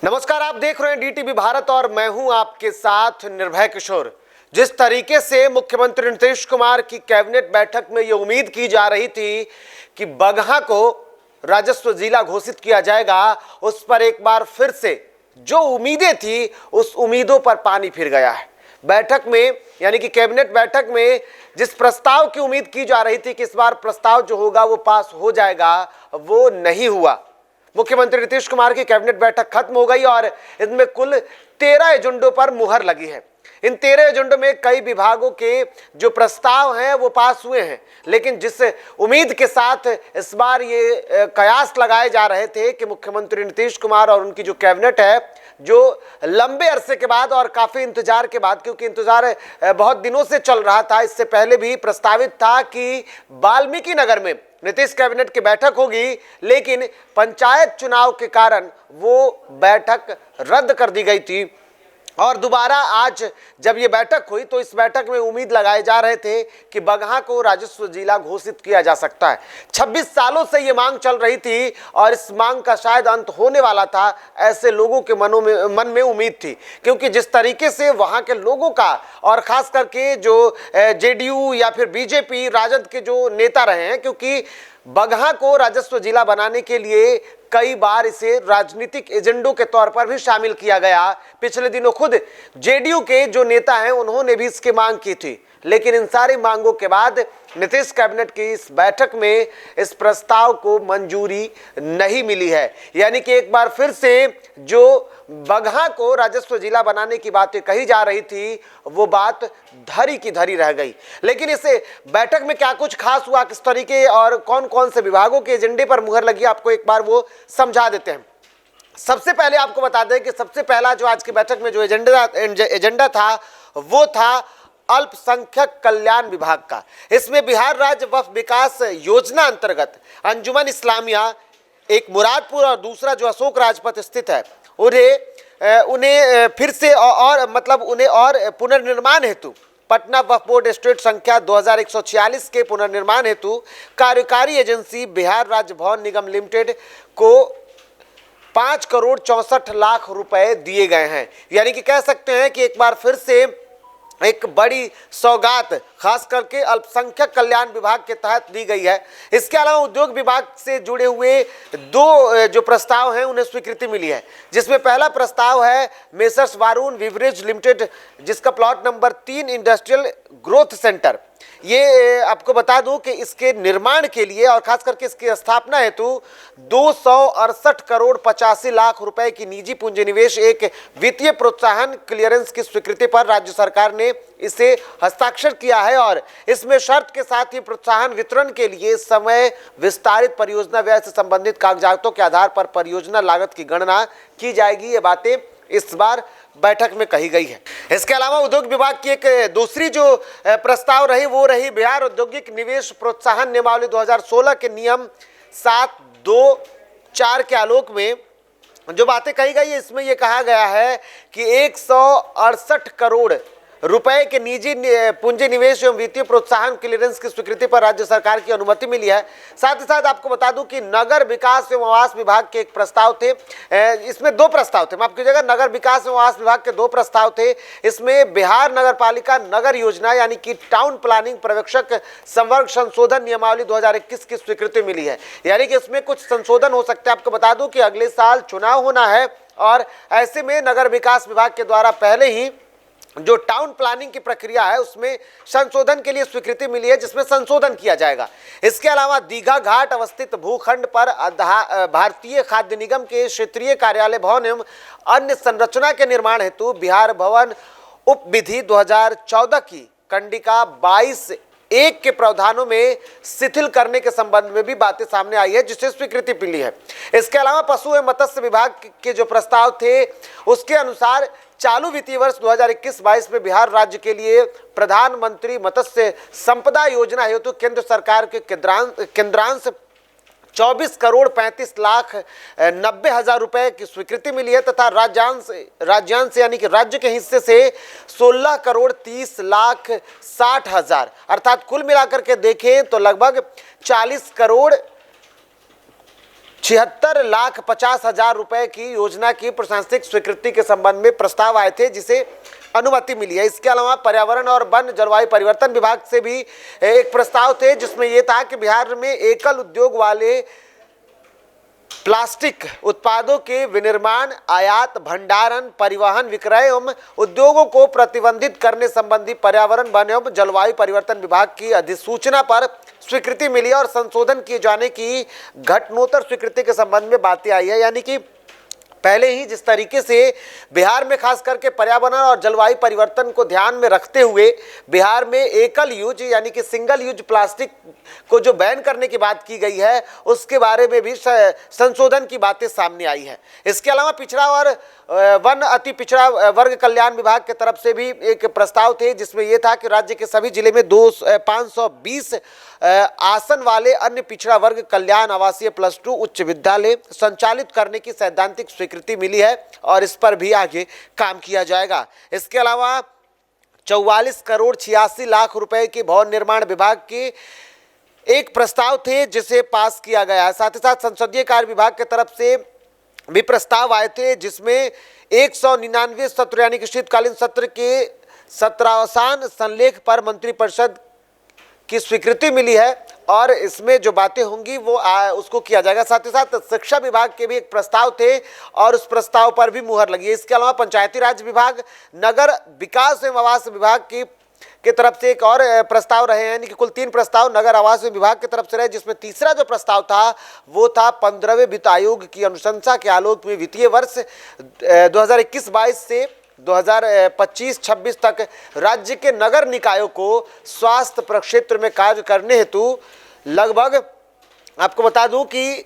नमस्कार, आप देख रहे हैं डीटीवी भारत और मैं हूं आपके साथ निर्भय किशोर। जिस तरीके से मुख्यमंत्री नीतीश कुमार की कैबिनेट बैठक में ये उम्मीद की जा रही थी कि बगहा को राजस्व जिला घोषित किया जाएगा, उस पर एक बार फिर से जो उम्मीदें थी उस उम्मीदों पर पानी फिर गया है। बैठक में यानी कि कैबिनेट बैठक में जिस प्रस्ताव की उम्मीद की जा रही थी कि इस बार प्रस्ताव जो होगा वो पास हो जाएगा, वो नहीं हुआ। मुख्यमंत्री नीतीश कुमार की कैबिनेट बैठक खत्म हो गई और इनमें कुल 13 एजेंडों पर मुहर लगी है। इन 13 एजेंडों में कई विभागों के जो प्रस्ताव हैं वो पास हुए हैं, लेकिन जिस उम्मीद के साथ इस बार ये कयास लगाए जा रहे थे कि मुख्यमंत्री नीतीश कुमार और उनकी जो कैबिनेट है, जो लंबे अरसे के बाद और काफी इंतजार के बाद, क्योंकि इंतजार बहुत दिनों से चल रहा था, इससे पहले भी प्रस्तावित था कि वाल्मीकि नगर में नीतीश कैबिनेट की बैठक होगी, लेकिन पंचायत चुनाव के कारण वो बैठक रद्द कर दी गई थी। और दोबारा आज जब ये बैठक हुई तो इस बैठक में उम्मीद लगाए जा रहे थे कि बगहा को राजस्व जिला घोषित किया जा सकता है। 26 सालों से ये मांग चल रही थी और इस मांग का शायद अंत होने वाला था, ऐसे लोगों के मन में उम्मीद थी, क्योंकि जिस तरीके से वहाँ के लोगों का और खास करके जो जेडीयू या फिर बीजेपी राजद के जो नेता रहे हैं, क्योंकि बगहा को राजस्व जिला बनाने के लिए कई बार इसे राजनीतिक एजेंडों के तौर पर भी शामिल किया गया। पिछले दिनों खुद जेडीयू के जो नेता हैं उन्होंने भी इसकी मांग की थी, लेकिन इन सारी मांगों के बाद नीतीश कैबिनेट की इस बैठक में इस प्रस्ताव को मंजूरी नहीं मिली है। यानी कि एक बार फिर से जो बगहा को राजस्व जिला बनाने की बातें कही जा रही थी वो बात धरी की धरी रह गई। लेकिन इस बैठक में क्या कुछ खास हुआ, किस तरीके और कौन कौन से विभागों के एजेंडे पर मुहर लगी, आपको एक बार वो समझा देते हैं। सबसे पहले आपको बता दें कि सबसे पहला जो आज की बैठक में जो एजेंडा था वो था अल्पसंख्यक कल्याण विभाग का। इसमें बिहार राज्य वक्फ विकास योजना अंतर्गत अंजुमन इस्लामिया, एक मुरादपुर और दूसरा जो अशोक राजपथ स्थित है, उन्हें फिर से और पुनर्निर्माण हेतु पटना वक्फ बोर्ड स्टेट संख्या 2146 के पुनर्निर्माण हेतु कार्यकारी एजेंसी बिहार राज्य भवन निगम लिमिटेड को 5,64,00,000 रुपए दिए गए हैं। यानी कि कह सकते हैं कि एक बार फिर से एक बड़ी सौगात खास करके अल्पसंख्यक कल्याण विभाग के तहत दी गई है। इसके अलावा उद्योग विभाग से जुड़े हुए दो जो प्रस्ताव हैं उन्हें स्वीकृति मिली है, जिसमें पहला प्रस्ताव है मेसर्स वारुण बिवरेज लिमिटेड, जिसका plot number 3 industrial growth centre. ये आपको बता दूं कि इसके निर्माण के लिए और खास करके इसकी स्थापना हेतु 268,85,00,000 रुपए की निजी पूंजी निवेश एक वित्तीय प्रोत्साहन क्लियरेंस की स्वीकृति पर राज्य सरकार ने इसे हस्ताक्षर किया है और इसमें शर्त के साथ ही प्रोत्साहन वितरण के लिए समय विस्तारित परियोजना व्यय से संबंधित कागजातों के आधार पर परियोजना लागत की गणना की जाएगी। ये बातें इस बार बैठक में कही गई है। इसके अलावा उद्योग विभाग की एक दूसरी जो प्रस्ताव रही वो रही बिहार औद्योगिक निवेश प्रोत्साहन नियमावली 2016 के नियम 724 के आलोक में जो बातें कही गई है, इसमें यह कहा गया है कि 168 करोड़ रुपए के निजी पूंजी निवेश एवं वित्तीय प्रोत्साहन क्लियरेंस की स्वीकृति पर राज्य सरकार की अनुमति मिली है। साथ ही साथ आपको बता दूं कि नगर विकास एवं आवास विभाग के एक प्रस्ताव थे, इसमें दो प्रस्ताव थे, माफ कीजिएगा, नगर विकास एवं आवास विभाग के दो प्रस्ताव थे। इसमें बिहार नगर पालिका नगर योजना यानी कि टाउन प्लानिंग पर्यवेक्षक संवर्ग संशोधन नियमावली 2021 की स्वीकृति मिली है। यानी कि इसमें कुछ संशोधन हो सकते हैं। आपको बता दूं कि अगले साल चुनाव होना है और ऐसे में नगर विकास विभाग के द्वारा पहले ही जो टाउन प्लानिंग की प्रक्रिया है उसमें संशोधन के लिए स्वीकृति मिली है, जिसमें संशोधन किया जाएगा। इसके अलावा दीघा घाट अवस्थित भूखंड पर भारतीय खाद्य निगम के क्षेत्रीय कार्यालय भवन एवं अन्य संरचना के निर्माण हेतु बिहार भवन उप विधि 2014 की कंडिका 22(1) के प्रावधानों में शिथिल करने के संबंध में भी बातें सामने आई है, जिसे स्वीकृति मिली है। इसके अलावा पशु एवं मत्स्य विभाग के जो प्रस्ताव थे उसके अनुसार चालू वित्तीय वर्ष 2021-22 में बिहार राज्य के लिए प्रधानमंत्री मत्स्य संपदा योजना हेतु केंद्र सरकार के केंद्रांश 24,35,90,000 रुपए की स्वीकृति मिली है तथा राज्यांश यानी कि राज्य के हिस्से से 16,30,60,000 अर्थात कुल मिलाकर के देखें तो लगभग 76,50,000 रुपए की योजना की प्रशासनिक स्वीकृति के संबंध में प्रस्ताव आए थे, जिसे अनुमति मिली है। इसके अलावा पर्यावरण और वन जलवायु परिवर्तन विभाग से भी एक प्रस्ताव थे, जिसमें यह था कि बिहार में एकल उद्योग वाले प्लास्टिक उत्पादों के विनिर्माण, आयात, भंडारण, परिवहन, विक्रय एवं उद्योगों को प्रतिबंधित करने संबंधी पर्यावरण, वन एवं जलवायु परिवर्तन विभाग की अधिसूचना पर स्वीकृति मिली और संशोधन किए जाने की घटनोत्तर स्वीकृति के संबंध में बातें आई है। यानी कि पहले ही जिस तरीके से बिहार में खास करके पर्यावरण और जलवायु परिवर्तन को ध्यान में रखते हुए बिहार में एकल यूज यानी कि सिंगल यूज प्लास्टिक को जो बैन करने की बात की गई है, उसके बारे में भी संशोधन की बातें सामने आई है। इसके अलावा पिछड़ा और वन अति पिछड़ा वर्ग कल्याण विभाग की तरफ से भी एक प्रस्ताव थे, जिसमें यह था कि राज्य के सभी जिले में 520 आसन वाले अन्य पिछड़ा वर्ग कल्याण आवासीय +2 उच्च विद्यालय संचालित करने की सैद्धांतिक स्वीकृति मिली है और इस पर भी आगे काम किया जाएगा। इसके अलावा 44 करोड़ 86 लाख रुपए के भवन निर्माण विभाग के एक प्रस्ताव थे, जिसे पास किया गया। साथ ही साथ संसदीय कार्य विभाग की तरफ से भी प्रस्ताव आए थे, जिसमें 199 सत्र यानी कि शीतकालीन सत्र के 17वां संलेख पर मंत्रिपरिषद की स्वीकृति मिली है और इसमें जो बातें होंगी वो उसको किया जाएगा। साथ ही साथ शिक्षा विभाग के भी एक प्रस्ताव थे और उस प्रस्ताव पर भी मुहर लगी है। इसके अलावा पंचायती राज विभाग, नगर विकास एवं आवास विभाग की तरफ से एक और प्रस्ताव रहे हैं, यानी कि कुल 3 प्रस्ताव नगर आवास विभाग की तरफ से रहे, जिसमें तीसरा जो प्रस्ताव था वो था 15वें वित्त आयोग की अनुशंसा के आलोक में वित्तीय वर्ष 2021-22 से 2025-26 तक राज्य के नगर निकायों को स्वास्थ्य प्रक्षेत्र में कार्य करने हेतु लगभग आपको बता दूं कि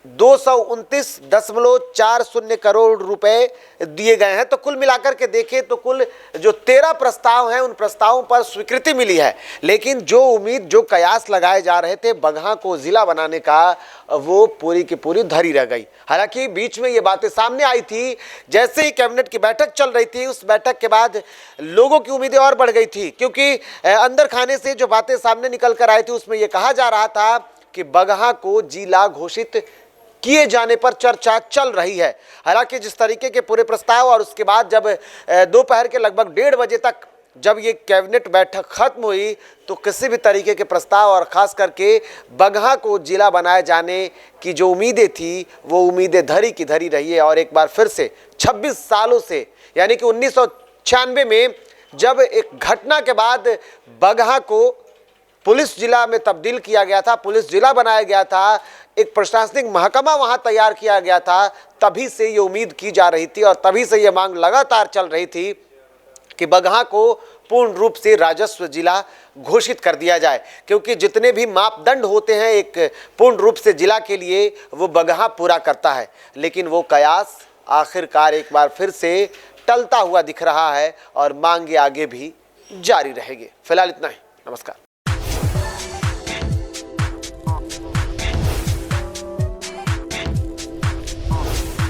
229.40 करोड़ रुपए दिए गए हैं। तो कुल मिलाकर के देखें तो कुल जो 13 प्रस्ताव हैं उन प्रस्तावों पर स्वीकृति मिली है, लेकिन जो उम्मीद जो कयास लगाए जा रहे थे बगहा को जिला बनाने का, वो पूरी की पूरी धरी रह गई। हालांकि बीच में ये बातें सामने आई थी, जैसे ही कैबिनेट की बैठक चल रही थी उस बैठक के बाद लोगों की उम्मीदें और बढ़ गई थी, क्योंकि अंदर खाने से जो बातें सामने निकल कर आई थी उसमें यह कहा जा रहा था कि बगहा को जिला घोषित किए जाने पर चर्चा चल रही है। हालांकि जिस तरीके के पूरे प्रस्ताव और उसके बाद जब दोपहर के लगभग 1:30 बजे तक जब ये कैबिनेट बैठक खत्म हुई तो किसी भी तरीके के प्रस्ताव और ख़ास करके बगहा को जिला बनाए जाने की जो उम्मीदें थी वो उम्मीदें धरी की धरी रही है। और एक बार फिर से 26 सालों से यानी कि 1996 में जब एक घटना के बाद बगहा को पुलिस जिला में तब्दील किया गया था, पुलिस जिला बनाया गया था, एक प्रशासनिक महकमा वहां तैयार किया गया था, तभी से ये उम्मीद की जा रही थी और तभी से ये मांग लगातार चल रही थी कि बगहा को पूर्ण रूप से राजस्व जिला घोषित कर दिया जाए, क्योंकि जितने भी मापदंड होते हैं एक पूर्ण रूप से जिला के लिए वो बगहा पूरा करता है। लेकिन वो कयास आखिरकार एक बार फिर से टलता हुआ दिख रहा है और मांगे आगे भी जारी रहेगी। फिलहाल इतना ही, नमस्कार।